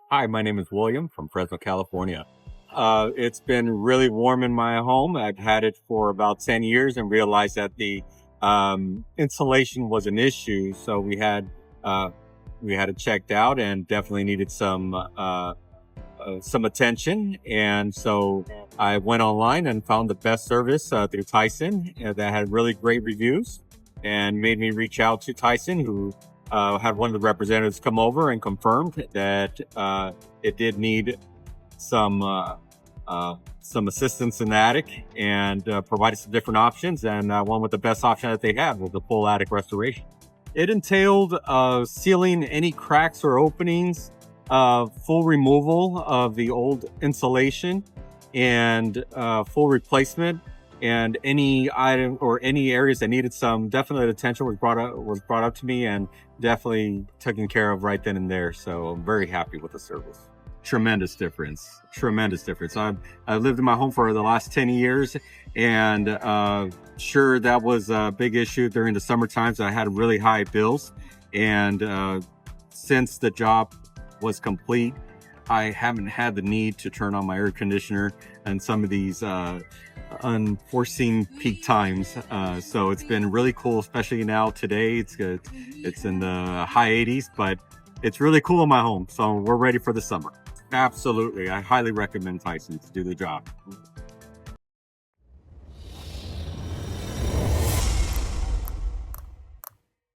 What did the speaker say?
Hi, my name is William from Fresno, California. It's been really warm in my home. I've had it for about 10 years and realized that the insulation was an issue. So uh, we had it checked out and definitely needed some attention. And so I went online and found the best service through Tyson that had really great reviews and made me reach out to Tyson, who had one of the representatives come over and confirmed that it did need some some assistance in the attic and provided some different options. And one with the best option that they had was the full attic restoration. It entailed sealing any cracks or openings, full removal of the old insulation, and full replacement. And any item or any areas that needed some definite attention was brought up to me and definitely taken care of right then and there. So I'm very happy with the service. Tremendous difference. Tremendous difference. I've lived in my home for the last 10 years, and sure, that was a big issue during the summer times. I had really high bills, and since the job was complete, I haven't had the need to turn on my air conditioner and some of these unforeseen peak times. So it's been really cool, especially now today. It's good. It's in the high 80s, but it's really cool in my home. So we're ready for the summer. Absolutely. I highly recommend Tyson to do the job.